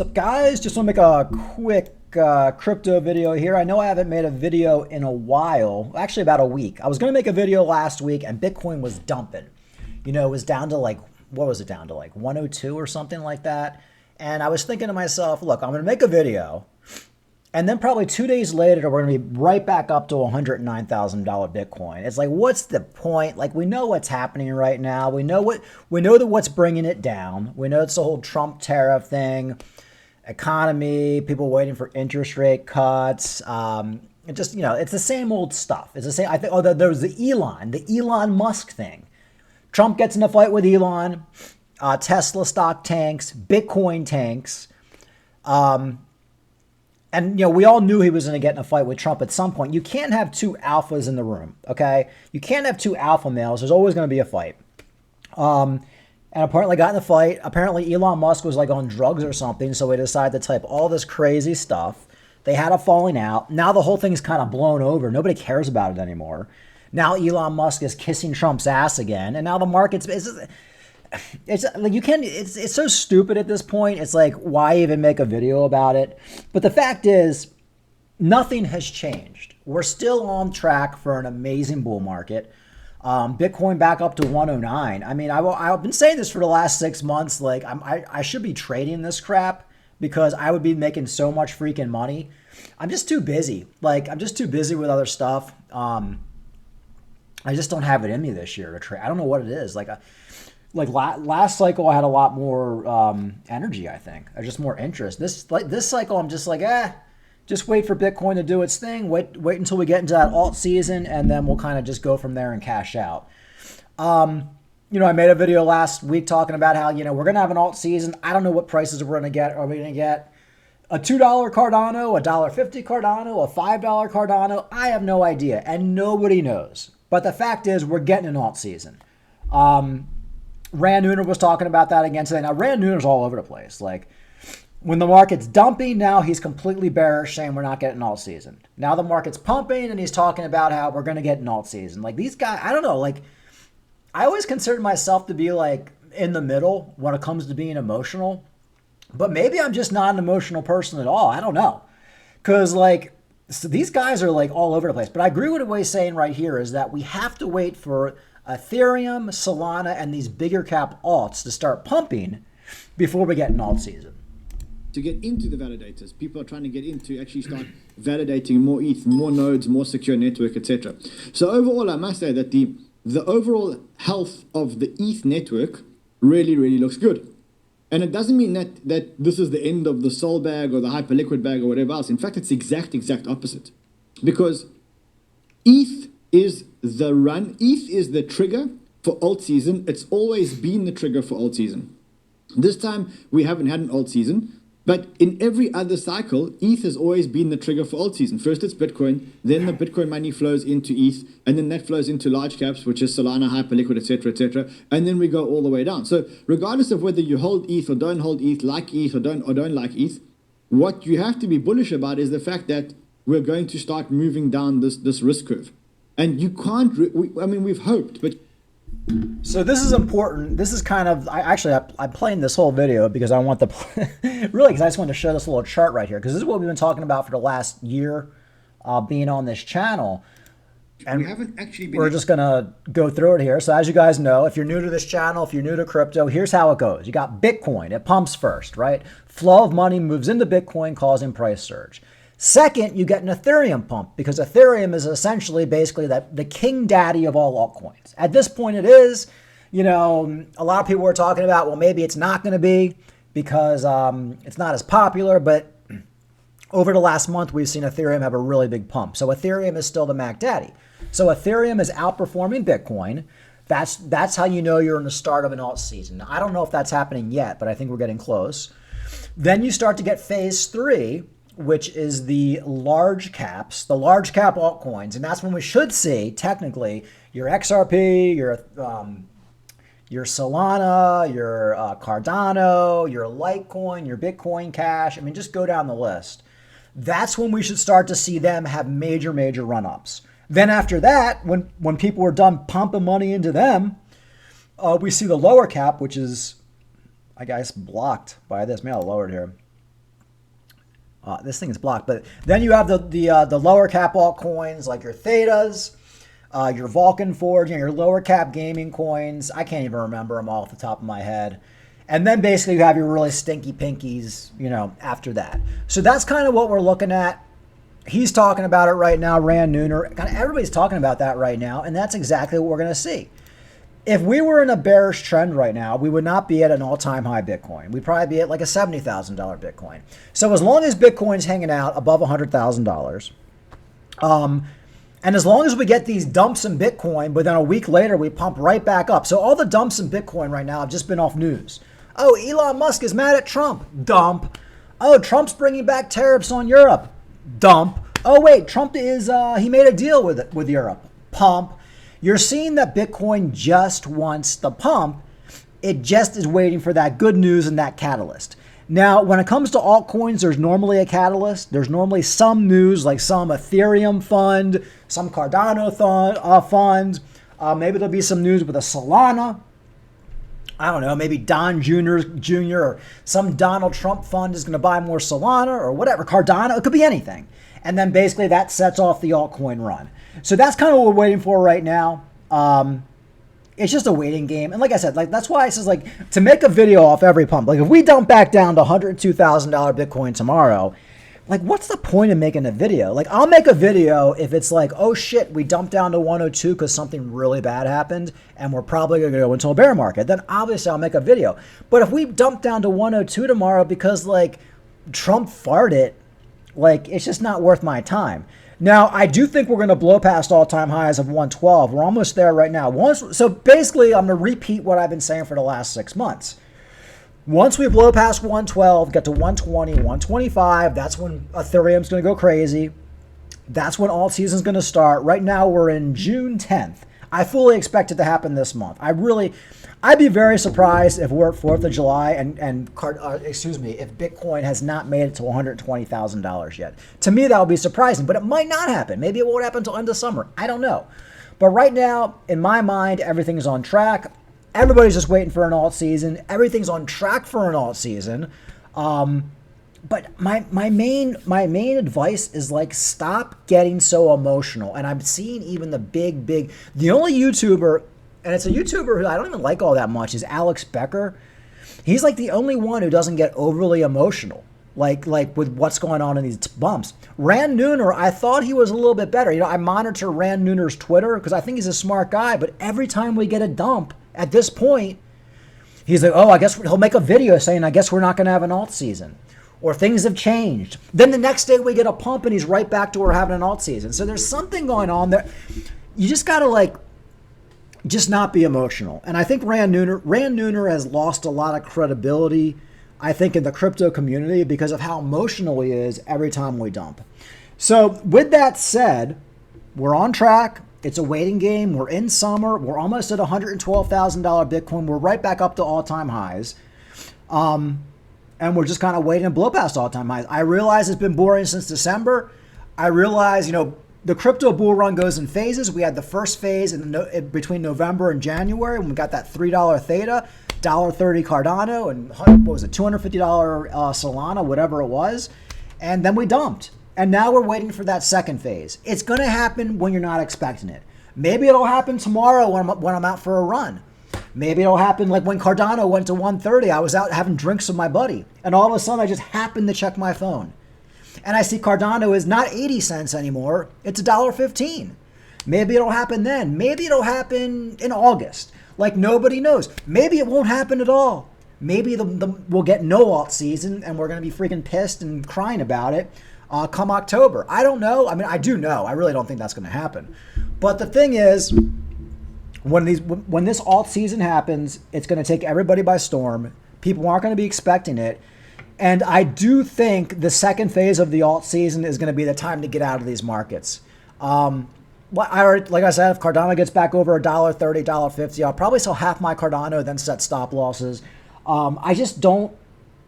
What's up, guys? Just want to make a quick crypto video here. I know I haven't made a video in a while, actually about a week. I was going to make a video last week and Bitcoin was dumping. You know, it was down to like, what was it down to? Like 102 or something like that. And I was thinking to myself, look, I'm going to make a video. And then probably 2 days later, we're going to be right back up to $109,000 Bitcoin. It's like, what's the point? Like, we know what's happening right now. We know what's bringing it down. We know it's the whole Trump tariff thing, economy, people waiting for interest rate cuts. It just, you know, it's the same old stuff. It's the same. I think. Oh, there was the Elon Musk thing. Trump gets in a fight with Elon. Tesla stock tanks. Bitcoin tanks. And, you know, we all knew he was going to get in a fight with Trump at some point. You can't have two alphas in the room, okay? You can't have two alpha males. There's always going to be a fight. And apparently got in the fight. Apparently Elon Musk was like on drugs or something, so he decided to type all this crazy stuff. They had a falling out. Now the whole thing's kind of blown over. Nobody cares about it anymore. Now Elon Musk is kissing Trump's ass again, and now the market's... It's like you can't, it's so stupid at this point. It's like, why even make a video about it? But the fact is, nothing has changed. We're still on track for an amazing bull market. Bitcoin back up to 109. I mean, I've been saying this for the last 6 months. Like, I should be trading this crap because I would be making so much freaking money. I'm just too busy. Like, I'm just too busy with other stuff. I just don't have it in me this year to trade. I don't know what it is. Like last cycle, I had a lot more energy, I think. I just more interest. This cycle, I'm just like, just wait for Bitcoin to do its thing. Wait until we get into that alt season, and then we'll kind of just go from there and cash out. You know, I made a video last week talking about how, you know, we're going to have an alt season. I don't know what prices we're going to get. Are we going to get a $2 Cardano, a $1.50 Cardano, a $5 Cardano? I have no idea, and nobody knows. But the fact is, we're getting an alt season. Rand Nooner was talking about that again today. Now, Rand Nooner's all over the place. Like, when the market's dumping, now he's completely bearish, saying we're not getting an alt season. Now the market's pumping, and he's talking about how we're going to get an alt season. Like, these guys, I don't know. Like, I always considered myself to be, like, in the middle when it comes to being emotional. But maybe I'm just not an emotional person at all. I don't know. Because, like, so these guys are, like, all over the place. But I agree with what he's saying right here is that we have to wait for Ethereum, Solana, and these bigger cap alts to start pumping before we get an alt season. To get into the validators, people are trying to get in to actually start validating more ETH, more nodes, more secure network, etc. So overall, I must say that the overall health of the ETH network really, really looks good. And it doesn't mean that this is the end of the Sol bag or the Hyperliquid bag or whatever else. In fact, it's the exact opposite. Because ETH is the run. ETH is the trigger for alt season. It's always been the trigger for alt season. This time, we haven't had an alt season. But in every other cycle, ETH has always been the trigger for alt season. First, it's Bitcoin. Then the Bitcoin money flows into ETH. And then that flows into large caps, which is Solana, Hyperliquid, etc., etc. And then we go all the way down. So regardless of whether you hold ETH or don't hold ETH, like ETH or don't like ETH, what you have to be bullish about is the fact that we're going to start moving down this risk curve. And you can't, I mean, we've hoped, but... So this is important. This is kind of, I'm playing this whole video because I want really, because I just want to show this little chart right here, because this is what we've been talking about for the last year being on this channel. And we haven't actually been... We're just going to go through it here. So as you guys know, if you're new to this channel, if you're new to crypto, here's how it goes. You got Bitcoin. It pumps first, right? Flow of money moves into Bitcoin, causing price surge. Second, you get an Ethereum pump because Ethereum is essentially basically the king daddy of all altcoins. At this point it is, you know, a lot of people were talking about, well, maybe it's not going to be because it's not as popular, but over the last month, we've seen Ethereum have a really big pump. So Ethereum is still the Mac daddy. So Ethereum is outperforming Bitcoin. That's how you know you're in the start of an alt season. Now, I don't know if that's happening yet, but I think we're getting close. Then you start to get phase 3, which is the large caps, the large cap altcoins. And that's when we should see, technically, your XRP, your Solana, your Cardano, your Litecoin, your Bitcoin Cash. I mean, just go down the list. That's when we should start to see them have major run-ups. Then after that, when people are done pumping money into them, we see the lower cap, which is, I guess, blocked by this. Maybe I'll lower it here. This thing is blocked. But then you have the lower cap altcoins like your Thetas, your Vulcan Forge, your lower cap gaming coins. I can't even remember them all off the top of my head. And then basically you have your really stinky pinkies, after that. So that's kind of what we're looking at. He's talking about it right now, Rand Neuner. Kind of everybody's talking about that right now, and that's exactly what we're going to see. If we were in a bearish trend right now, we would not be at an all-time high Bitcoin. We'd probably be at like a $70,000 Bitcoin. So as long as Bitcoin's hanging out above $100,000, and as long as we get these dumps in Bitcoin, but then a week later we pump right back up. So all the dumps in Bitcoin right now have just been off news. Oh, Elon Musk is mad at Trump. Dump. Oh, Trump's bringing back tariffs on Europe. Dump. Oh, wait, Trump is, he made a deal with Europe. Pump. You're seeing that Bitcoin just wants the pump. It just is waiting for that good news and that catalyst. Now, when it comes to altcoins, there's normally a catalyst. There's normally some news, like some Ethereum fund, some Cardano fund. Maybe there'll be some news with a Solana. I don't know, maybe Don Jr. or some Donald Trump fund is going to buy more Solana or whatever, Cardano. It could be anything. And then basically that sets off the altcoin run. So that's kind of what we're waiting for right now. It's just a waiting game. And like I said, that's why it says to make a video off every pump. Like if we dump back down to $102,000 Bitcoin tomorrow, what's the point of making a video? I'll make a video if it's oh shit, we dumped down to 102 because something really bad happened and we're probably going to go into a bear market. Then obviously I'll make a video. But if we dump down to 102 tomorrow because Trump farted, it's just not worth my time. Now, I do think we're going to blow past all-time highs of 112. We're almost there right now. So basically, I'm going to repeat what I've been saying for the last 6 months. Once we blow past 112, get to 120, 125, that's when Ethereum's going to go crazy. That's when alt season's going to start. Right now, we're in June 10th. I fully expect it to happen this month. I'd be very surprised if we're at 4th of July if Bitcoin has not made it to $120,000 yet. To me, that would be surprising, but it might not happen. Maybe it won't happen until end of summer. I don't know. But right now, in my mind, everything's on track. Everybody's just waiting for an alt season. Everything's on track for an alt season. But my main advice is stop getting so emotional. And I'm seeing even the only YouTuber, and it's a YouTuber who I don't even like all that much, is Alex Becker. He's the only one who doesn't get overly emotional, like with what's going on in these bumps. Rand Neuner, I thought he was a little bit better. I monitor Rand Neuner's Twitter because I think he's a smart guy. But every time we get a dump at this point, he's oh, I guess he'll make a video saying, I guess we're not going to have an alt season. Or things have changed. Then the next day we get a pump and he's right back to we're having an alt season. So there's something going on there. You just got to just not be emotional. And I think Rand Neuner has lost a lot of credibility, I think, in the crypto community because of how emotional he is every time we dump. So with that said, we're on track. It's a waiting game. We're in summer. We're almost at $112,000 Bitcoin. We're right back up to all-time highs. And we're just kind of waiting to blow past all-time highs. I realize it's been boring since December. I realize, the crypto bull run goes in phases. We had the first phase between November and January when we got that $3 Theta, $1.30 Cardano, and what was it, $250 Solana, whatever it was. And then we dumped. And now we're waiting for that second phase. It's going to happen when you're not expecting it. Maybe it'll happen tomorrow when I'm out for a run. Maybe it'll happen when Cardano went to 130. I was out having drinks with my buddy. And all of a sudden, I just happened to check my phone. And I see Cardano is not 80 cents anymore. It's $1.15. Maybe it'll happen then. Maybe it'll happen in August. Nobody knows. Maybe it won't happen at all. Maybe we'll get no alt season and we're going to be freaking pissed and crying about it come October. I don't know. I mean, I do know. I really don't think that's going to happen. But the thing is, when this alt season happens, it's going to take everybody by storm. People aren't going to be expecting it. And I do think the second phase of the alt season is going to be the time to get out of these markets. Like I said, if Cardano gets back over $1.30, $1.50, I'll probably sell half my Cardano, then set stop losses. I just don't.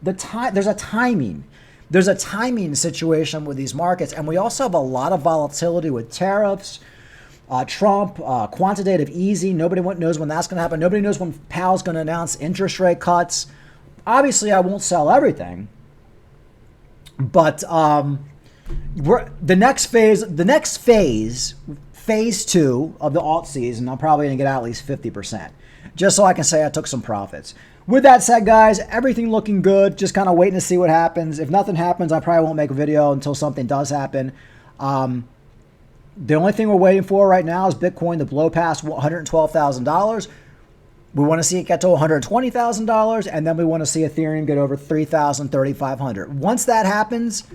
There's a timing. There's a timing situation with these markets, and we also have a lot of volatility with tariffs, Trump, quantitative easing. Nobody knows when that's going to happen. Nobody knows when Powell's going to announce interest rate cuts. Obviously, I won't sell everything, But the next phase, phase 2 of the alt season, I'm probably going to get out at least 50%, just so I can say I took some profits. With that said, guys, everything looking good. Just kind of waiting to see what happens. If nothing happens, I probably won't make a video until something does happen. The only thing we're waiting for right now is Bitcoin to blow past $112,000. We want to see it get to $120,000, and then we want to see Ethereum get over $3,000, $3,500. Once that happens,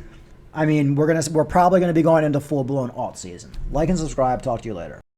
I mean, we're probably going to be going into full-blown alt season. Like and subscribe. Talk to you later.